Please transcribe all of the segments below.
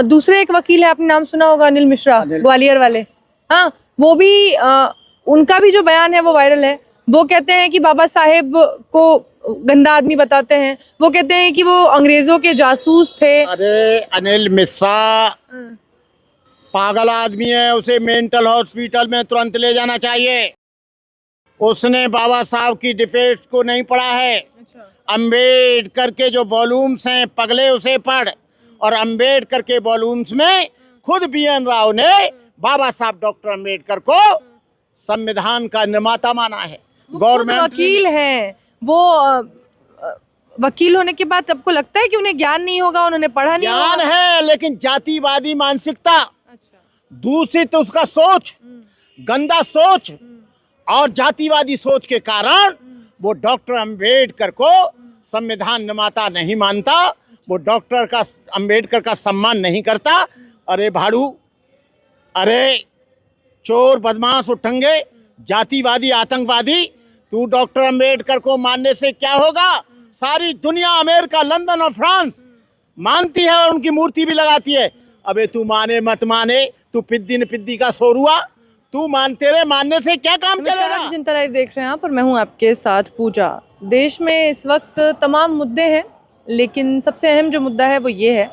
दूसरे एक वकील है, आपने नाम सुना होगा, अनिल मिश्रा, ग्वालियर वाले। हाँ, वो भी उनका भी जो बयान है वो वायरल है। वो कहते हैं कि बाबा साहेब को गंदा आदमी बताते हैं। वो कहते हैं कि वो अंग्रेजों के जासूस थे। अरे अनिल मिश्रा पागल आदमी है, उसे मेंटल हॉस्पिटल में तुरंत ले जाना चाहिए। उसने बाबा साहब की डिफेंस को नहीं पढ़ा है। अंबेडकर के जो वॉल्यूम्स हैं पगले, उसे पढ़। और अंबेडकर के वॉल्यूम्स में खुद BN राव ने बाबा साहब डॉक्टर अंबेडकर को संविधान का निर्माता माना है। गवर्नमेंट वकील हैं वो। वकील होने के बाद आपको लगता है कि उन्हें ज्ञान नहीं होगा, उन्होंने पढ़ा नहीं होगा? ज्ञान है, लेकिन जातिवादी मानसिकता, दूषित उसका सोच, गंदा सोच और जातिवादी सोच के कारण वो डॉक्टर अंबेडकर को संविधान निर्माता नहीं मानता। वो अंबेडकर का सम्मान नहीं करता। अरे भाड़ू, अरे चोर, बदमाश, उठंगे, जातिवादी, आतंकवादी, तू डॉक्टर अंबेडकर को मानने से क्या होगा? सारी दुनिया, अमेरिका, लंदन और फ्रांस मानती है और उनकी मूर्ति भी लगाती है। अबे तू माने मत माने, तू पिद्दी का सोरुआ, तू तेरे मानने से क्या काम चलेगा? जनता लाइव देख रहे हैं आप और मैं हूं आपके साथ पूजा। देश में इस वक्त तमाम मुद्दे हैं, लेकिन सबसे अहम जो मुद्दा है वो ये है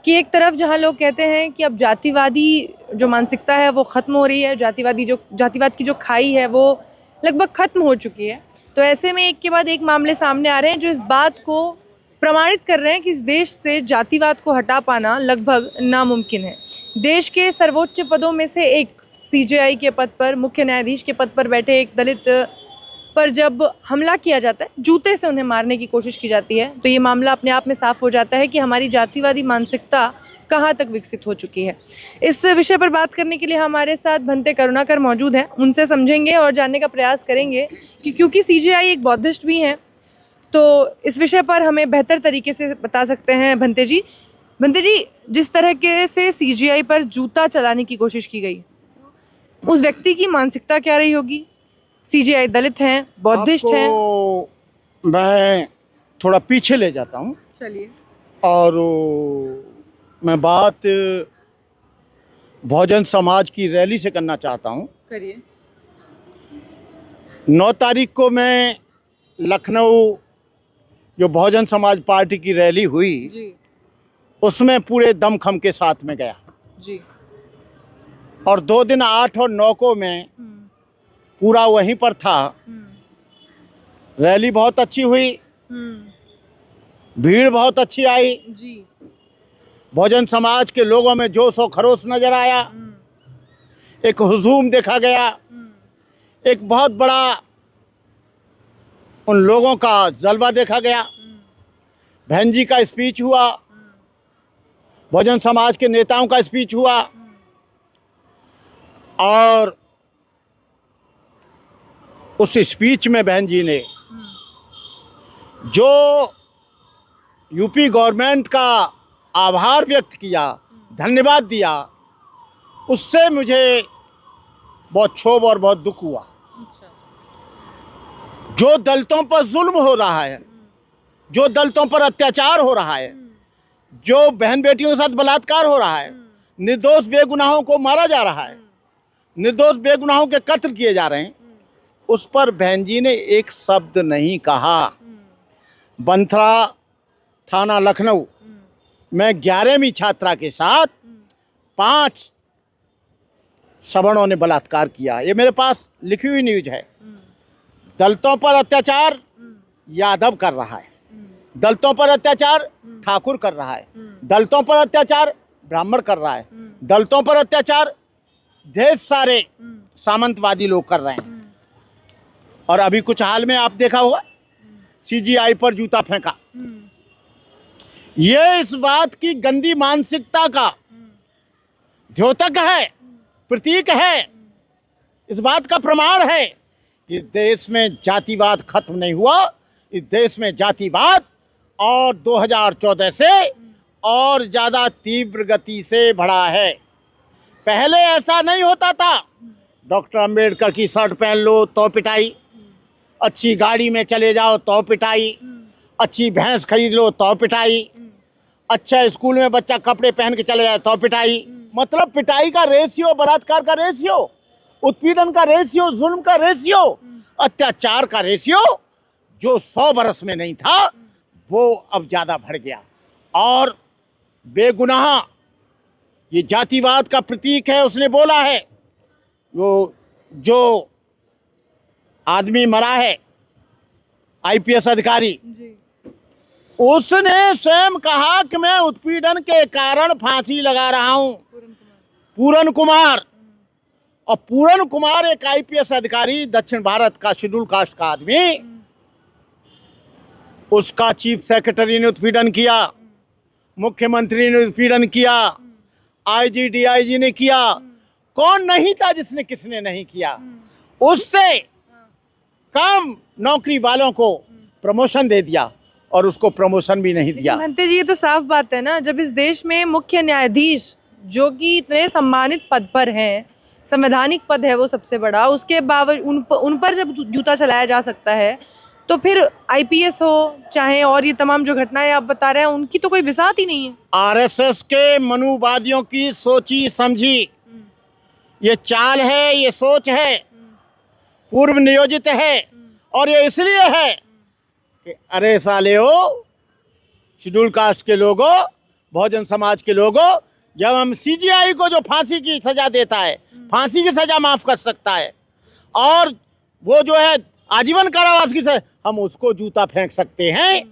कि एक तरफ जहां लोग कहते हैं कि अब जातिवादी जो मानसिकता है वो ख़त्म हो रही है, जातिवाद की जो खाई है वो लगभग ख़त्म हो चुकी है, तो ऐसे में एक के बाद एक मामले सामने आ रहे हैं जो इस बात को प्रमाणित कर रहे हैं कि इस देश से जातिवाद को हटा पाना लगभग नामुमकिन है। देश के सर्वोच्च पदों में से एक CJI के पद पर, मुख्य न्यायाधीश के पद पर बैठे एक दलित पर जब हमला किया जाता है, जूते से उन्हें मारने की कोशिश की जाती है, तो ये मामला अपने आप में साफ हो जाता है कि हमारी जातिवादी मानसिकता कहाँ तक विकसित हो चुकी है। इस विषय पर बात करने के लिए हमारे साथ भंते करुणाकर मौजूद हैं। उनसे समझेंगे और जानने का प्रयास करेंगे कि क्योंकि CJI एक बौद्धिस्ट भी हैं, तो इस विषय पर हमें बेहतर तरीके से बता सकते हैं भंते जी। भंते जी, जिस तरह के से CJI पर जूता चलाने की कोशिश की गई, उस व्यक्ति की मानसिकता क्या रही होगी? CJI दलित हैं, बौद्धिस्ट हैं। मैं थोड़ा पीछे ले जाता हूँ, चलिए, और मैं बात बहुजन समाज की रैली से करना चाहता हूँ। करिए। 9 तारीख को मैं लखनऊ जो बहुजन समाज पार्टी की रैली हुई जी, उसमें पूरे दमखम के साथ में गया जी, और 2 दिन 8 और 9 को मैं पूरा वहीं पर था। रैली बहुत अच्छी हुई, भीड़ बहुत अच्छी आई जी, बहुजन समाज के लोगों में जोश और खरोश नजर आया, एक हुजूम देखा गया, एक बहुत बड़ा उन लोगों का जलवा देखा गया। बहन जी का स्पीच हुआ, बहुजन समाज के नेताओं का स्पीच हुआ, और उस स्पीच में बहन जी ने जो यूपी गवर्नमेंट का आभार व्यक्त किया, धन्यवाद दिया, उससे मुझे बहुत क्षोभ और बहुत दुख हुआ। जो दलितों पर जुल्म हो रहा है, जो दलितों पर अत्याचार हो रहा है, जो बहन बेटियों के साथ बलात्कार हो रहा है, निर्दोष बेगुनाहों को मारा जा रहा है, निर्दोष बेगुनाहों के कत्ल किए जा रहे हैं, उस पर बहन जी ने एक शब्द नहीं कहा। बंथरा थाना लखनऊ में 11वीं छात्रा के साथ 5 सवर्णों ने बलात्कार किया। ये मेरे पास लिखी हुई न्यूज है। दलितों पर अत्याचार यादव कर रहा है, दलितों पर अत्याचार ठाकुर कर रहा है, दलितों पर अत्याचार ब्राह्मण कर रहा है, दलितों पर अत्याचार ढेर सारे सामंतवादी लोग कर रहे हैं। और अभी कुछ हाल में आप देखा होगा, CJI पर जूता फेंका। ये इस बात की गंदी मानसिकता का द्योतक है, प्रतीक है, इस बात का प्रमाण है कि देश में जातिवाद खत्म नहीं हुआ। इस देश में जातिवाद और 2014 से और ज़्यादा तीव्र गति से बढ़ा है। पहले ऐसा नहीं होता था। डॉक्टर अंबेडकर की शर्ट पहन लो तो पिटाई, अच्छी गाड़ी में चले जाओ तो पिटाई, अच्छी भैंस खरीद लो तो पिटाई, अच्छा स्कूल में बच्चा कपड़े पहन के चले जाए तो पिटाई। मतलब पिटाई का रेशियो, बलात्कार का रेशियो, उत्पीड़न का रेशियो, जुल्म का रेशियो, अत्याचार का रेशियो जो 100 बरस में नहीं था वो अब ज्यादा बढ़ गया। और बेगुनाह ये जातिवाद का प्रतीक है। उसने बोला है वो जो आदमी मरा है आईपीएस अधिकारी, उसने स्वयं कहा कि मैं उत्पीड़न के कारण फांसी लगा रहा हूं। पूरन कुमार। और पूरन कुमार एक आईपीएस अधिकारी, दक्षिण भारत का शेड्यूल कास्ट का आदमी, उसका चीफ सेक्रेटरी ने उत्पीड़न किया, मुख्यमंत्री ने उत्पीड़न किया, आईजी डीआईजी ने किया। कौन नहीं था जिसने किसने नहीं किया। उससे कम नौकरी वालों को प्रमोशन दे दिया और उसको प्रमोशन भी नहीं दिया। महंते जी, ये तो साफ बात है ना, जब इस देश में मुख्य न्यायाधीश जो कि इतने सम्मानित पद पर हैं, संवैधानिक पद है वो सबसे बड़ा, उसके बावजूद उन पर जब जूता चलाया जा सकता है तो फिर आईपीएस हो चाहे और ये तमाम जो घटनाएं आप बता रहे हैं उनकी तो कोई बिसात ही नहीं है। आरएसएस के मनुवादियों की सोची समझी ये चाल है, ये सोच है, पूर्व नियोजित है। और ये इसलिए है कि अरे साले हो, शेड्यूल कास्ट के लोगों, बहुजन समाज के लोगों, जब हम सीजीआई को जो फांसी की सजा देता है, फांसी की सजा माफ कर सकता है, और वो जो है आजीवन कारावास की सजा, हम उसको जूता फेंक सकते हैं,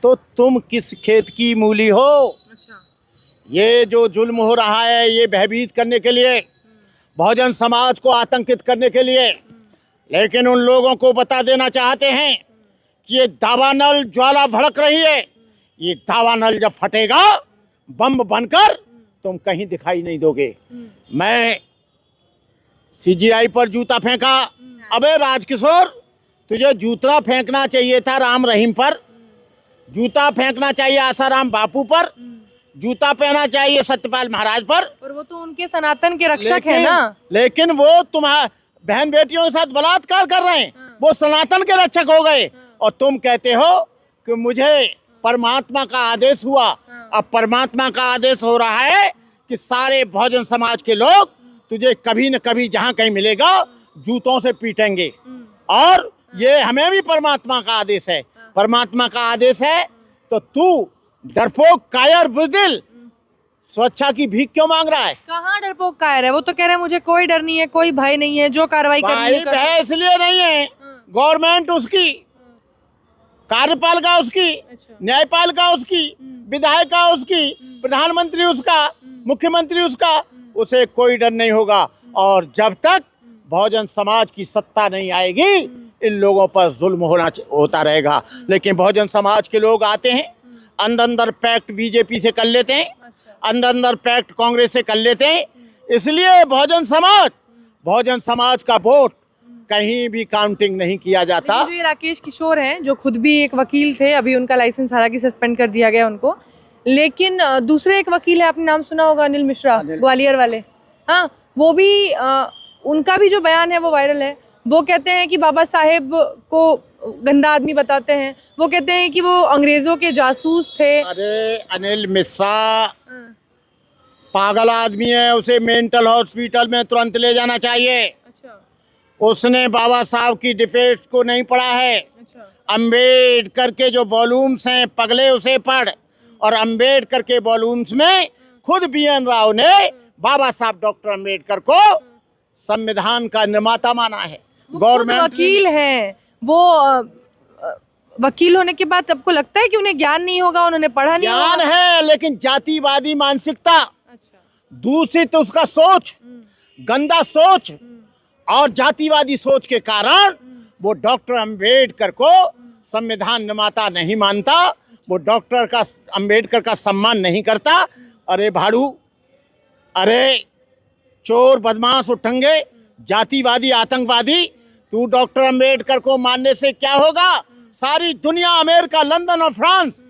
तो तुम किस खेत की मूली हो। अच्छा। ये जो जुल्म हो रहा है ये भयभीत करने के लिए, बहुजन समाज को आतंकित करने के लिए, लेकिन उन लोगों को बता देना चाहते हैं कि ये दावानल ज्वाला भड़क रही है। ये दावानल जब फटेगा बम बनकर, तुम कहीं दिखाई नहीं दोगे। मैं सीजीआई पर जूता फेंका, अबे राजकिशोर, तुझे जूता फेंकना चाहिए था राम रहीम पर, जूता फेंकना चाहिए आसाराम बापू पर, जूता पहना चाहिए सत्यपाल महाराज पर। और वो तो उनके सनातन के रक्षक है ना। लेकिन वो तुम्हारे बहन बेटियों के साथ बलात्कार कर रहे हैं, वो सनातन के रक्षक हो गए। और तुम कहते हो कि मुझे परमात्मा का आदेश हुआ। अब परमात्मा का आदेश हो रहा है कि सारे बहुजन समाज के लोग तुझे कभी न कभी जहां कहीं मिलेगा जूतों से पीटेंगे। और ये हमें भी परमात्मा का आदेश है। परमात्मा का आदेश है तो तू डरपोक कायर बुज़दिल स्वच्छा की भीख क्यों मांग रहा है। कहाँ डरपोक कायर है, वो तो कह रहे हैं मुझे कोई डर नहीं है, कोई भय नहीं है, जो कार्रवाई करनी है। इसलिए नहीं है, गवर्नमेंट उसकी, कार्यपालिका उसकी, न्यायपालिका उसकी, विधायिका उसकी, प्रधानमंत्री उसका, मुख्यमंत्री उसका, उसे कोई डर नहीं होगा। और जब तक बहुजन समाज की सत्ता नहीं आएगी इन लोगों पर जुल्म होता रहेगा। लेकिन बहुजन समाज के लोग आते हैं, अंदर पैक्ट बीजेपी से कर लेते हैं, अंदर पैक्ट कांग्रेस से कर लेते हैं। इसलिए बहुजन समाज का वोट कहीं भी काउंटिंग नहीं किया जाता। जो ये राकेश किशोर हैं, जो खुद भी एक वकील थे, अभी उनका लाइसेंस हालांकि सस्पेंड कर दिया गया उनको, लेकिन दूसरे एक वकील है, आपने नाम सुना होगा, अनिल मिश्रा, ग्वालियर वाले। हाँ, वो भी उनका भी जो बयान है वो वायरल है। वो कहते हैं कि बाबा साहेब को गंदा आदमी बताते हैं, वो कहते हैं कि वो अंग्रेजों के जासूस थे। अरे अनिल मिश्रा पागल आदमी है, उसे मेंटल हॉस्पिटल में तुरंत ले जाना चाहिए। अच्छा। उसने बाबा साहब की डिफेक्ट को नहीं पढ़ा है। अच्छा। अम्बेडकर के जो वॉल्यूम्स हैं पगले उसे पढ़। और अम्बेडकर के वॉल्यूम्स में खुद BN राव ने बाबा साहब डॉक्टर अम्बेडकर को संविधान का निर्माता माना है। गवर्नमेंट वकील हैं वो, वकील होने के बाद आपको लगता है कि उन्हें ज्ञान नहीं होगा, उन्होंने पढ़ा नहीं होगा? ज्ञान है, लेकिन जातिवादी मानसिकता, दूषित उसका सोच, गंदा सोच और जातिवादी सोच के कारण वो डॉक्टर अम्बेडकर को संविधान निर्माता नहीं मानता, वो अम्बेडकर का सम्मान नहीं करता। अरे भाड़ू, अरे चोर, बदमाश, उठंगे, जातिवादी, आतंकवादी, तू डॉक्टर अम्बेडकर को मानने से क्या होगा। सारी दुनिया, अमेरिका, लंदन और फ्रांस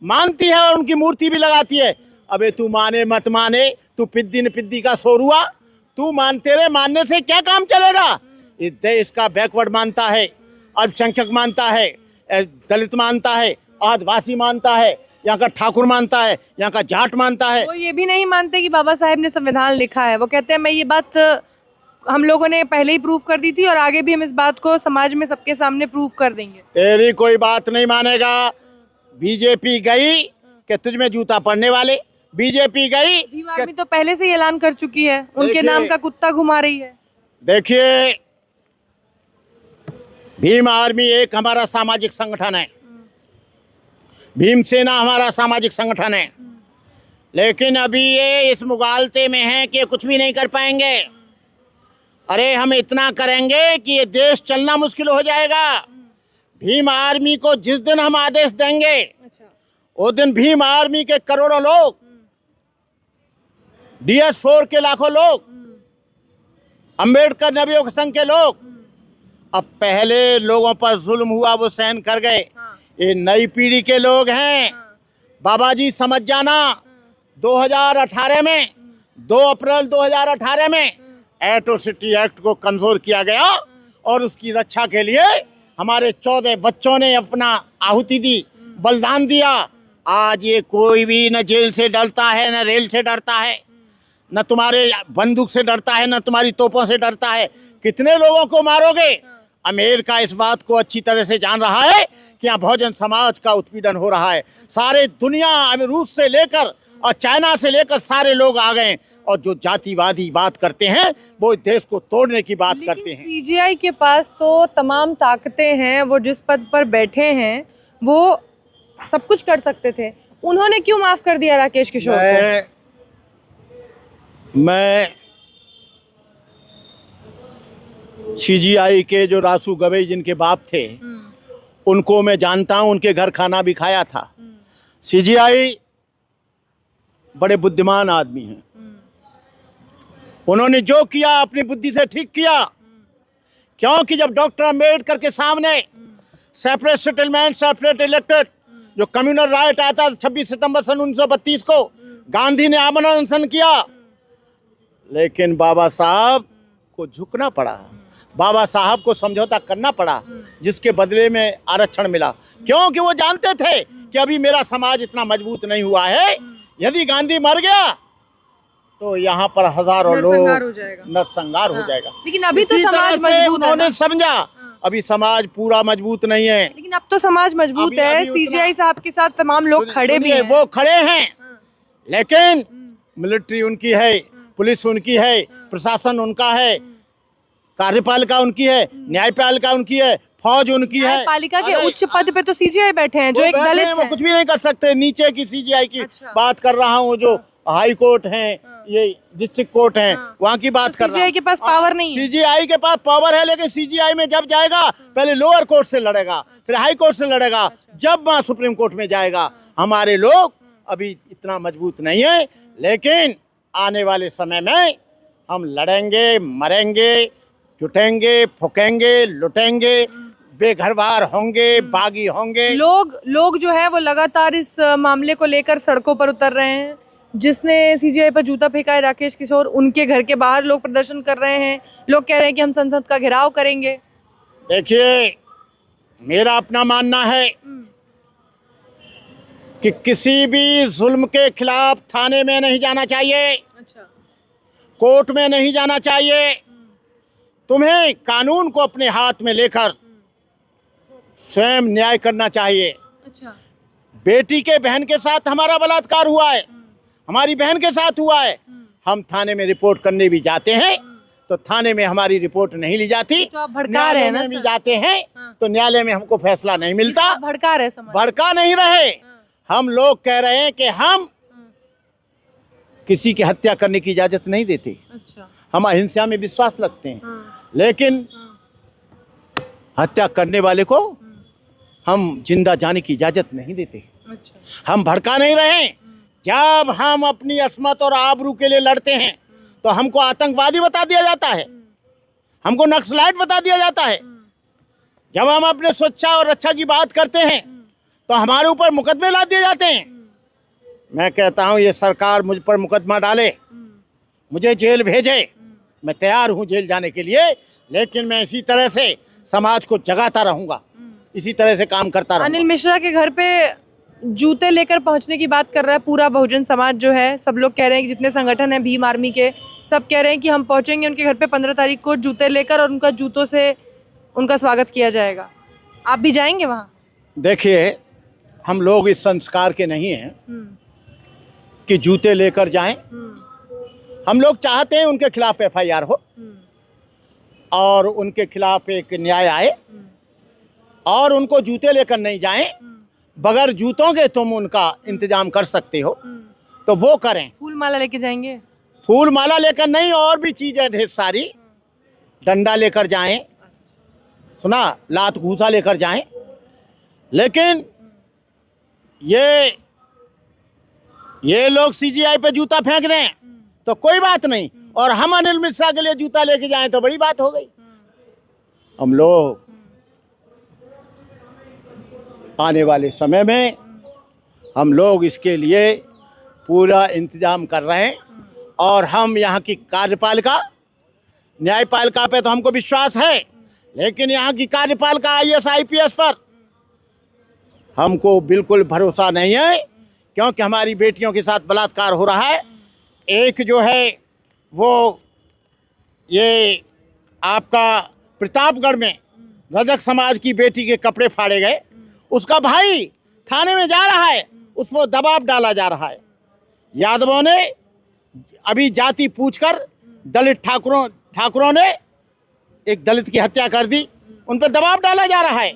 मानती है और उनकी मूर्ति भी लगाती है। अबे तू माने मत माने, तू पिद्दी न पिद्दी का सोरुआ, तू तेरे मानने से क्या काम चलेगा। इस देश का बैकवर्ड मानता है, अल्पसंख्यक मानता है, दलित मानता है, आदिवासी मानता है, यहाँ का ठाकुर मानता है, यहाँ का जाट मानता है। वो ये भी नहीं मानते कि बाबा साहेब ने संविधान लिखा है। वो कहते हैं मैं ये बात हम लोगों ने पहले ही प्रूव कर दी थी और आगे भी हम इस बात को समाज में सबके सामने प्रूव कर देंगे। तेरी कोई बात नहीं मानेगा। बीजेपी गई कि तुझ में जूता पड़ने वाले, बीजेपी गई। भीम आर्मी तो पहले से ही ऐलान कर चुकी है, उनके नाम का कुत्ता घुमा रही है। देखिए, भीम आर्मी एक हमारा सामाजिक संगठन है, भीम सेना हमारा सामाजिक संगठन है, लेकिन अभी ये इस मुगालते में है कि कुछ भी नहीं कर पाएंगे। अरे हम इतना करेंगे कि ये देश चलना मुश्किल हो जाएगा। भीम आर्मी को जिस दिन हम आदेश देंगे, उस दिन भीम आर्मी के करोड़ों लोग, DS4 के लाखों लोग, अंबेडकर नबियों संघ के लोग, अब पहले लोगों पर जुल्म हुआ वो सहन कर गए। ये नई पीढ़ी के लोग हैं। बाबा जी समझ जाना, 2018 में 2 अप्रैल 2018 में एट्रोसिटी एक्ट को कमजोर किया गया और उसकी रक्षा के लिए हमारे 14 बच्चों ने अपना आहुति दी, बलिदान दिया। आज ये कोई भी न जेल से डरता है, न रेल से डरता है, न तुम्हारे बंदूक से डरता है, न तुम्हारी तोपों से डरता है। कितने लोगों को मारोगे? अमेरिका इस बात को अच्छी तरह से जान रहा है कि यहाँ बहुजन समाज का उत्पीड़न हो रहा है। सारे दुनिया, रूस से लेकर और चाइना से लेकर सारे लोग आ गए और जो जातिवादी बात करते हैं वो देश को तोड़ने की बात करते हैं। CGI के पास तो तमाम ताकतें हैं, वो जिस पद पर बैठे हैं वो सब कुछ कर सकते थे। उन्होंने क्यों माफ कर दिया राकेश किशोर को? मैं CGI के जो रासू गवई जिनके बाप थे उनको मैं जानता हूं, उनके घर खाना भी खाया था। CGI बड़े बुद्धिमान आदमी हैं। उन्होंने जो किया अपनी बुद्धि से ठीक किया, क्योंकि जब डॉक्टर अंबेडकर के सामने सेपरेट सेटलमेंट, सेपरेट इलेक्टेड जो कम्युनल राइट आया था 26 सितंबर सन 1932 को, गांधी ने आमरण अनशन किया, लेकिन बाबा साहब को झुकना पड़ा, बाबा साहब को समझौता करना पड़ा, जिसके बदले में आरक्षण मिला। क्योंकि वो जानते थे कि अभी मेरा समाज इतना मजबूत नहीं हुआ है, यदि गांधी मर गया तो यहाँ पर हजारों लोग नरसंहार हो जाएगा। लेकिन अभी तो समाज मजबूत, उन्होंने समझा अभी समाज पूरा मजबूत नहीं है। लेकिन अब तो समाज मजबूत है। CGI साहब के साथ तमाम लोग खड़े भी हैं। वो खड़े हैं, लेकिन मिलिट्री उनकी है, पुलिस उनकी है, प्रशासन उनका है, कार्यपालिका उनकी है, न्यायपालिका उनकी है, फौज उनकी है। पालिका के उच्च पद पे तो CGI बैठे हैं जो एक दलित है। वो कुछ भी नहीं कर सकते। नीचे की CGI की बात कर रहा हूँ, जो हाई कोर्ट है, ये डिस्ट्रिक्ट कोर्ट है, वहाँ की बात कर रहा हूँ। CGI के पास पावर नहीं है। CGI के पास पावर है, लेकिन CGI में जब जाएगा पहले लोअर कोर्ट से लड़ेगा, फिर हाई कोर्ट से लड़ेगा, जब वहाँ सुप्रीम कोर्ट में जाएगा। हमारे लोग अभी इतना मजबूत नहीं है, लेकिन आने वाले समय में हम लड़ेंगे, मरेंगे, जुटेंगे, फूकेंगे, लुटेंगे, बेघरबार होंगे, बागी होंगे। लोग जो है वो लगातार इस मामले को लेकर सड़कों पर उतर रहे हैं। जिसने CGI पर जूता फेंका है राकेश किशोर, उनके घर के बाहर लोग प्रदर्शन कर रहे हैं। लोग कह रहे हैं कि हम संसद का घेराव करेंगे। देखिए, मेरा अपना मानना है कि किसी भी जुल्म के खिलाफ थाने में नहीं जाना चाहिए। अच्छा। कोर्ट में नहीं जाना चाहिए। तुम्हें कानून को अपने हाथ में लेकर स्वयं न्याय करना चाहिए। अच्छा। बेटी के बहन के साथ हमारा बलात्कार हुआ है, हमारी बहन के साथ हुआ है, हम थाने में रिपोर्ट करने भी जाते हैं तो थाने में हमारी रिपोर्ट नहीं ली जाती। तो आप भड़का रहे हैं ना, भी जाते हैं तो न्यायालय में हमको फैसला नहीं मिलता। भड़का रहे, भड़का नहीं रहे। हम लोग कह रहे हैं कि हम किसी की हत्या करने की इजाजत नहीं देते। अच्छा। हम अहिंसा में विश्वास रखते हैं, लेकिन हत्या करने वाले को हम जिंदा जाने की इजाजत नहीं देते। अच्छा। हम भड़का नहीं रहे। जब हम अपनी अस्मत और आबरू के लिए लड़ते हैं तो हमको आतंकवादी बता दिया जाता है, हमको नक्सलाइट बता दिया जाता है। जब हम अपने सुरक्षा और रक्षा की बात करते हैं तो हमारे ऊपर मुकदमे ला दिए जाते हैं। मैं कहता हूं ये सरकार मुझ पर मुकदमा डाले, मुझे जेल भेजे, मैं तैयार हूं जेल जाने के लिए, लेकिन मैं इसी तरह से समाज को जगाता रहूंगा, इसी तरह से काम करता रहूंगा। अनिल मिश्रा के घर पे जूते लेकर पहुंचने की बात कर रहा है पूरा बहुजन समाज जो है। सब लोग कह रहे हैं कि जितने संगठन हैं भीम आर्मी के, सब कह रहे हैं कि हम पहुंचेंगे उनके घर पे 15 तारीख को जूते लेकर और उनका जूतों से उनका स्वागत किया जाएगा। आप भी जाएंगे वहाँ? देखिए, हम लोग इस संस्कार के नहीं हैं कि जूते लेकर जाएं। हम लोग चाहते हैं उनके खिलाफ FIR हो और उनके खिलाफ एक न्याय आए और उनको जूते लेकर नहीं जाएं। बगैर जूतों के तुम उनका इंतजाम कर सकते हो तो वो करें। फूल माला लेके जाएंगे? फूल माला लेकर नहीं, और भी चीजें ढेर सारी, डंडा लेकर जाएं, सुना, लात घूसा लेकर जाएं। लेकिन ये लोग CGI पे जूता फेंक दें तो कोई बात नहीं, और हम अनिल मिश्रा के लिए जूता लेके जाएं तो बड़ी बात हो गई। हम लोग आने वाले समय में हम लोग इसके लिए पूरा इंतजाम कर रहे हैं और हम यहाँ की कार्यपालिका, न्यायपालिका पे तो हमको विश्वास है, लेकिन यहाँ की कार्यपालिका IAS IPS पर हमको बिल्कुल भरोसा नहीं है, क्योंकि हमारी बेटियों के साथ बलात्कार हो रहा है। एक जो है वो ये आपका प्रतापगढ़ में रजक समाज की बेटी के कपड़े फाड़े गए, उसका भाई थाने में जा रहा है, उस पर दबाव डाला जा रहा है। यादवों ने अभी जाति पूछकर दलित ठाकुरों ने एक दलित की हत्या कर दी, उन पर दबाव डाला जा रहा है।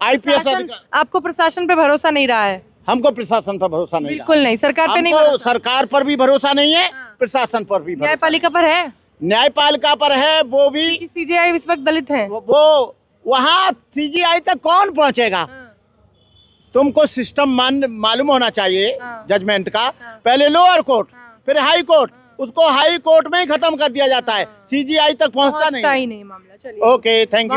IPS आपको प्रशासन पे भरोसा नहीं रहा है? हमको प्रशासन पर भरोसा नहीं, बिल्कुल नहीं। सरकार पे नहीं हमको भरोसा? सरकार पर भी भरोसा नहीं है, प्रशासन पर भी। न्यायपालिका पर है? न्यायपालिका पर है, वो भी CGI इस वक्त दलित है। वो वहाँ CGI तक कौन पहुँचेगा? तुमको सिस्टम मालूम होना चाहिए जजमेंट का। पहले लोअर कोर्ट, फिर हाई कोर्ट, उसको हाई कोर्ट में ही खत्म कर दिया जाता है, CGI तक पहुँचता नहीं। मामला। चलिए, ओके, थैंक यू।